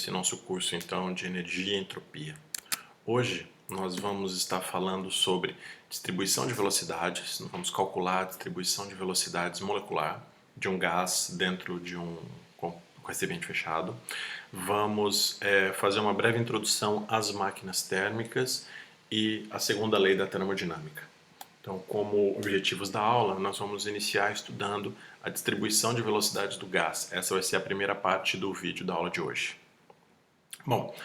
Esse nosso curso então de energia e entropia. Hoje nós vamos estar falando sobre distribuição de velocidades, nós vamos calcular a distribuição de velocidades molecular de um gás dentro de um recipiente fechado. Vamos fazer uma breve introdução às máquinas térmicas e à segunda lei da termodinâmica. Então, como objetivos da aula, nós vamos iniciar estudando a distribuição de velocidades do gás. Essa vai ser a primeira parte do vídeo da aula de hoje. Bom,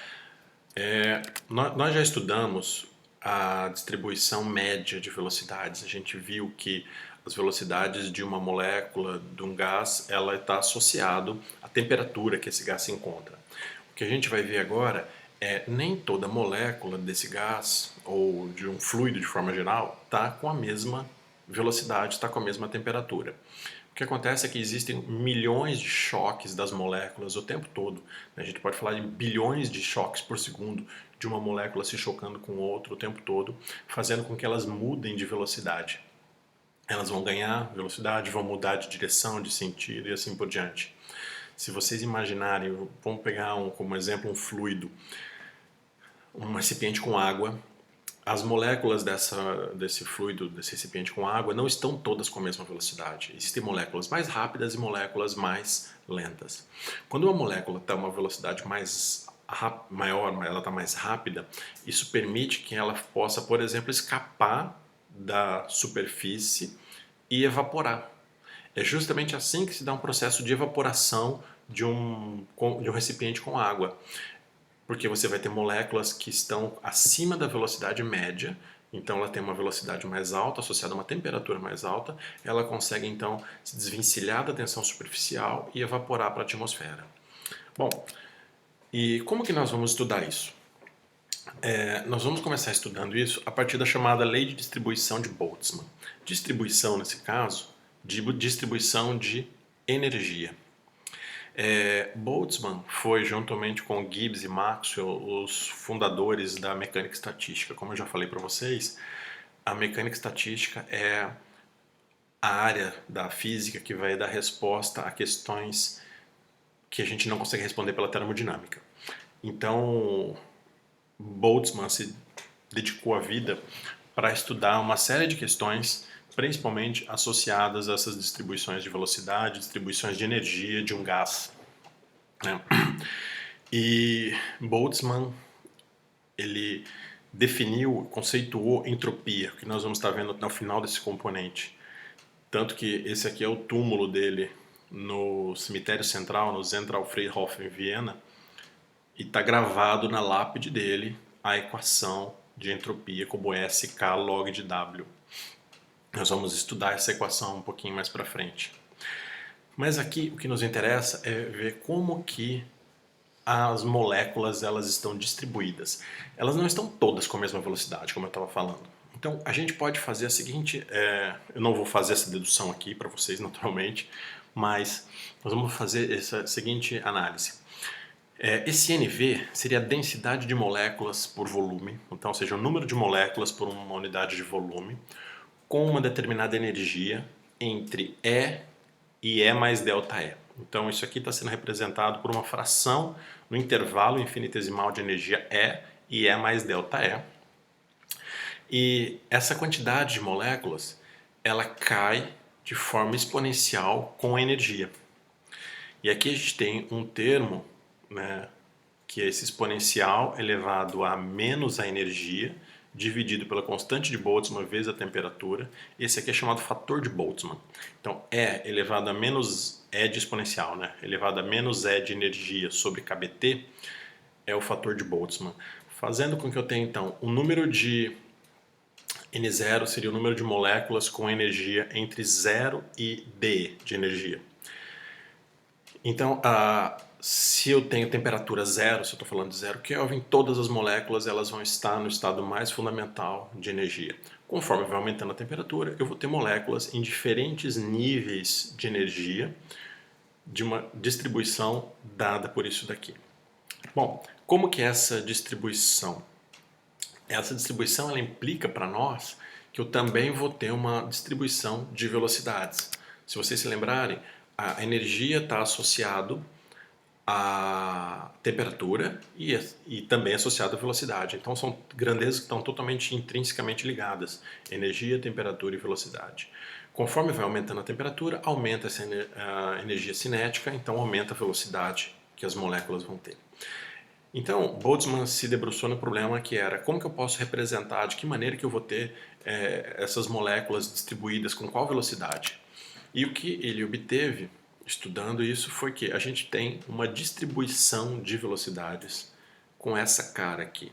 nós já estudamos a distribuição média de velocidades. A gente viu que as velocidades de uma molécula de um gás, ela está associado à temperatura que esse gás se encontra. O que a gente vai ver agora é nem toda molécula desse gás ou de um fluido de forma geral está com a mesma velocidade, está com a mesma temperatura. O que acontece é que existem milhões de choques das moléculas o tempo todo. A gente pode falar de bilhões de choques por segundo de uma molécula se chocando com outra o tempo todo, fazendo com que elas mudem de velocidade. Elas vão ganhar velocidade, vão mudar de direção, de sentido e assim por diante. Se vocês imaginarem, vamos pegar como exemplo um fluido, um recipiente com água. As moléculas desse fluido, desse recipiente com água, não estão todas com a mesma velocidade. Existem moléculas mais rápidas e moléculas mais lentas. Quando uma molécula está a uma velocidade maior, ela está mais rápida, isso permite que ela possa, por exemplo, escapar da superfície e evaporar. É justamente assim que se dá um processo de evaporação de um recipiente com água. Porque você vai ter moléculas que estão acima da velocidade média, então ela tem uma velocidade mais alta, associada a uma temperatura mais alta, ela consegue então se desvencilhar da tensão superficial e evaporar para a atmosfera. Bom, e como que nós vamos estudar isso? Nós vamos começar estudando isso a partir da chamada lei de distribuição de Boltzmann. Distribuição, nesse caso, de distribuição de energia. Boltzmann foi, juntamente com Gibbs e Maxwell, os fundadores da mecânica estatística. Como eu já falei para vocês, a mecânica estatística é a área da física que vai dar resposta a questões que a gente não consegue responder pela termodinâmica. Então, Boltzmann se dedicou a vida para estudar uma série de questões, principalmente associadas a essas distribuições de velocidade, distribuições de energia de um gás. E Boltzmann, ele definiu, conceituou entropia, que nós vamos estar vendo no final desse componente. Tanto que esse aqui é o túmulo dele no cemitério central, no Zentralfriedhof em Viena, e está gravado na lápide dele a equação de entropia como SK log de W. Nós vamos estudar essa equação um pouquinho mais para frente. Mas aqui o que nos interessa é ver como que as moléculas elas estão distribuídas. Elas não estão todas com a mesma velocidade, como eu estava falando. Então a gente pode fazer a seguinte, eu não vou fazer essa dedução aqui para vocês naturalmente, mas nós vamos fazer essa seguinte análise. Esse NV seria a densidade de moléculas por volume, então, ou seja, o número de moléculas por uma unidade de volume, com uma determinada energia entre E e E mais ΔE. Então isso aqui está sendo representado por uma fração no intervalo infinitesimal de energia E mais ΔE. E essa quantidade de moléculas, ela cai de forma exponencial com a energia. E aqui a gente tem um termo, né, que é esse exponencial elevado a menos a energia, dividido pela constante de Boltzmann vezes a temperatura. Esse aqui é chamado fator de Boltzmann. Então, E elevado a menos E de exponencial, né? Elevado a menos E de energia sobre kBt, é o fator de Boltzmann. Fazendo com que eu tenha, então, o número de N0 seria o número de moléculas com energia entre 0 e dE de energia. Então, se eu tenho temperatura zero, se eu estou falando de 0 Kelvin, todas as moléculas elas vão estar no estado mais fundamental de energia. Conforme vai aumentando a temperatura, eu vou ter moléculas em diferentes níveis de energia, de uma distribuição dada por isso daqui. Bom, como que é essa distribuição? Essa distribuição ela implica para nós que eu também vou ter uma distribuição de velocidades. Se vocês se lembrarem, a energia está associado a temperatura e também associado à velocidade. Então são grandezas que estão totalmente intrinsecamente ligadas: energia, temperatura e velocidade. Conforme vai aumentando a temperatura, aumenta a energia cinética, então aumenta a velocidade que as moléculas vão ter. Então, Boltzmann se debruçou no problema que era: como que eu posso representar, de que maneira que eu vou ter essas moléculas distribuídas com qual velocidade? E o que ele obteve estudando isso foi que a gente tem uma distribuição de velocidades com essa cara aqui.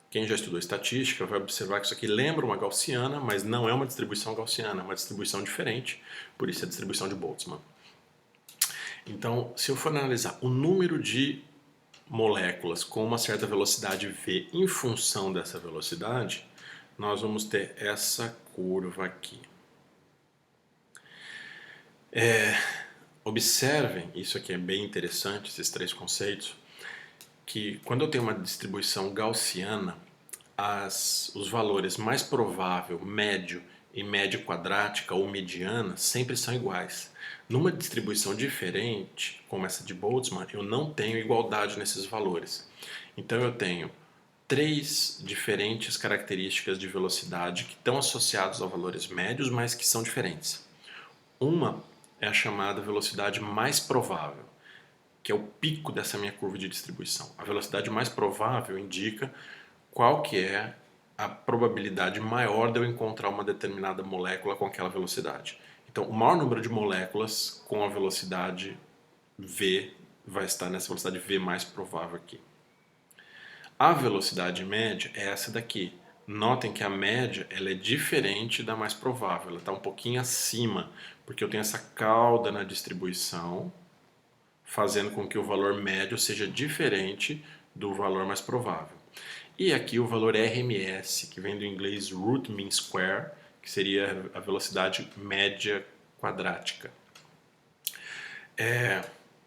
Quem já estudou estatística vai observar que isso aqui lembra uma gaussiana, mas não é uma distribuição gaussiana, é uma distribuição diferente, por isso é a distribuição de Boltzmann. Então, se eu for analisar o número de moléculas com uma certa velocidade v em função dessa velocidade, nós vamos ter essa curva aqui. Observem, isso aqui é bem interessante, esses três conceitos, que quando eu tenho uma distribuição gaussiana, os valores mais provável, médio e média quadrática ou mediana sempre são iguais. Numa distribuição diferente, como essa de Boltzmann, eu não tenho igualdade nesses valores. Então eu tenho três diferentes características de velocidade que estão associadas a valores médios, mas que são diferentes. Uma é a chamada velocidade mais provável, que é o pico dessa minha curva de distribuição. A velocidade mais provável indica qual que é a probabilidade maior de eu encontrar uma determinada molécula com aquela velocidade. Então, o maior número de moléculas com a velocidade v vai estar nessa velocidade v mais provável aqui. A velocidade média é essa daqui. Notem que a média ela é diferente da mais provável, ela está um pouquinho acima, porque eu tenho essa cauda na distribuição, fazendo com que o valor médio seja diferente do valor mais provável. E aqui o valor RMS, que vem do inglês Root Mean Square, que seria a velocidade média quadrática.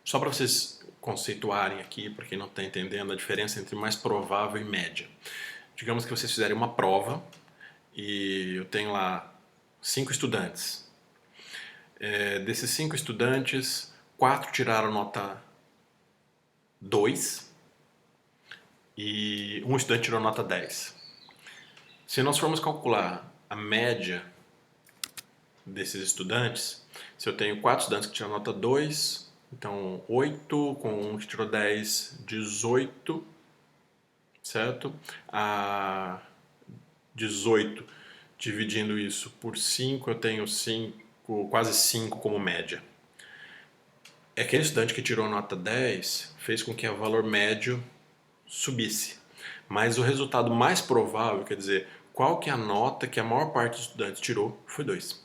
Só para vocês conceituarem aqui, para quem não está entendendo a diferença entre mais provável e média. Digamos que vocês fizerem uma prova e eu tenho lá 5 estudantes. Desses 5 estudantes, 4 tiraram nota 2 e um estudante tirou nota 10. Se nós formos calcular a média desses estudantes, se eu tenho 4 estudantes que tiraram nota 2, então 8 com um que tirou 10, 18, certo? A 18 dividindo isso por 5, eu tenho 5, quase 5 como média. Aquele estudante que tirou nota 10 fez com que o valor médio subisse. Mas o resultado mais provável, quer dizer, qual que é a nota que a maior parte dos estudantes tirou, foi 2.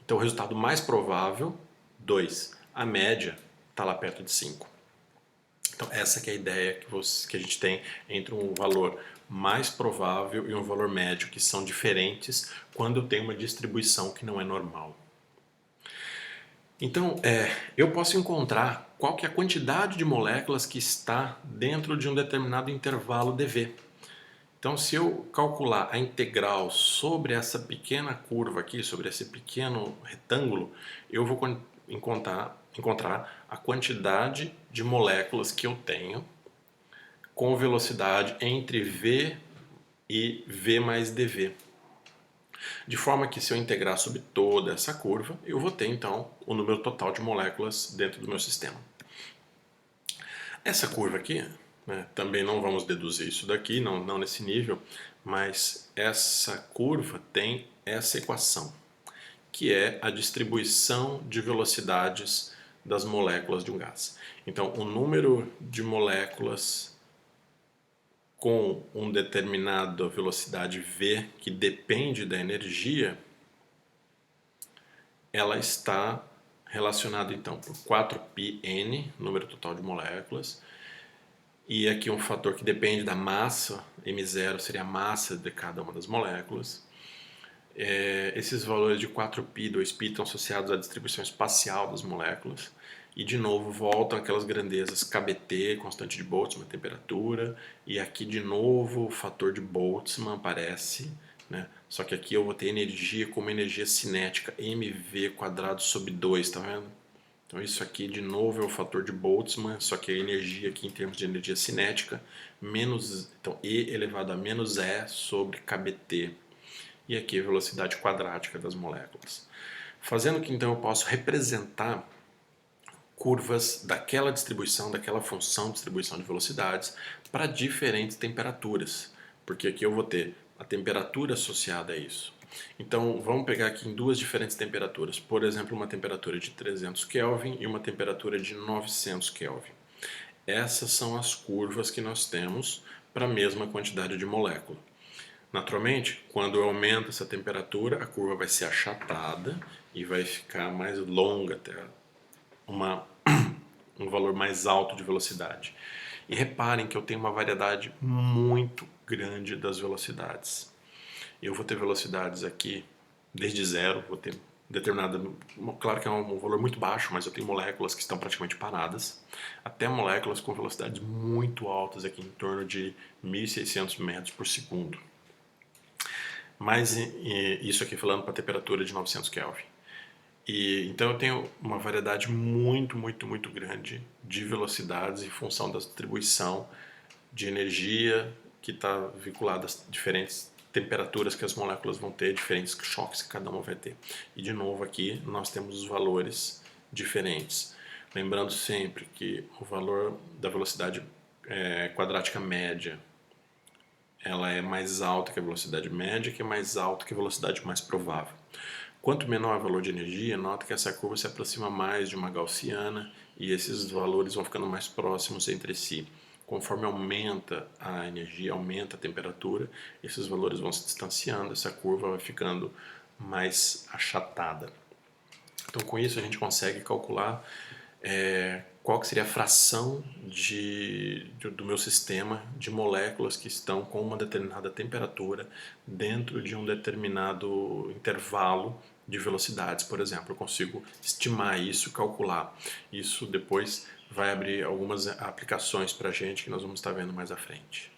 Então o resultado mais provável, 2. A média está lá perto de 5. Então essa que é a ideia que a gente tem entre um valor mais provável e um valor médio, que são diferentes quando eu tenho uma distribuição que não é normal. Então, eu posso encontrar qual que é a quantidade de moléculas que está dentro de um determinado intervalo dV. Então, se eu calcular a integral sobre essa pequena curva aqui, sobre esse pequeno retângulo, eu vou encontrar a quantidade de moléculas que eu tenho com velocidade entre v e v mais dv. De forma que, se eu integrar sobre toda essa curva, eu vou ter então o número total de moléculas dentro do meu sistema. Essa curva aqui, também não vamos deduzir isso daqui, não nesse nível, mas essa curva tem essa equação, que é a distribuição de velocidades das moléculas de um gás. Então, o número de moléculas com uma determinada velocidade v, que depende da energia, ela está relacionada então por 4πn, número total de moléculas, e aqui um fator que depende da massa, m0 seria a massa de cada uma das moléculas. Esses valores de 4π e 2π estão associados à distribuição espacial das moléculas. E de novo voltam aquelas grandezas kBt, constante de Boltzmann, temperatura, e aqui de novo o fator de Boltzmann aparece, né? Só que aqui eu vou ter energia como energia cinética, mv² sobre 2, tá vendo? Então isso aqui de novo é o fator de Boltzmann, só que a energia aqui em termos de energia cinética, então E elevado a menos E sobre kBt. E aqui a velocidade quadrática das moléculas. Fazendo que então eu posso representar curvas daquela distribuição, daquela função de distribuição de velocidades para diferentes temperaturas, porque aqui eu vou ter a temperatura associada a isso. Então vamos pegar aqui em duas diferentes temperaturas, por exemplo, uma temperatura de 300 Kelvin e uma temperatura de 900 Kelvin. Essas são as curvas que nós temos para a mesma quantidade de molécula. Naturalmente, quando eu aumento essa temperatura, a curva vai ser achatada e vai ficar mais longa até um valor mais alto de velocidade. E reparem que eu tenho uma variedade muito grande das velocidades. Eu vou ter velocidades aqui desde zero, vou ter determinada, claro que é um valor muito baixo, mas eu tenho moléculas que estão praticamente paradas, até moléculas com velocidades muito altas aqui, em torno de 1.600 metros por segundo. Mas isso aqui falando para a temperatura de 900 Kelvin. Então eu tenho uma variedade muito grande de velocidades em função da distribuição de energia que está vinculada às diferentes temperaturas que as moléculas vão ter, diferentes choques que cada uma vai ter. E de novo aqui nós temos os valores diferentes. Lembrando sempre que o valor da velocidade quadrática média ela é mais alta que a velocidade média, que é mais alta que a velocidade mais provável. Quanto menor o valor de energia, nota que essa curva se aproxima mais de uma gaussiana e esses valores vão ficando mais próximos entre si. Conforme aumenta a energia, aumenta a temperatura, esses valores vão se distanciando, essa curva vai ficando mais achatada. Então, com isso, a gente consegue calcular qual que seria a fração do meu sistema de moléculas que estão com uma determinada temperatura dentro de um determinado intervalo de velocidades, por exemplo. Eu consigo estimar isso, calcular. Isso depois vai abrir algumas aplicações para a gente que nós vamos estar vendo mais à frente.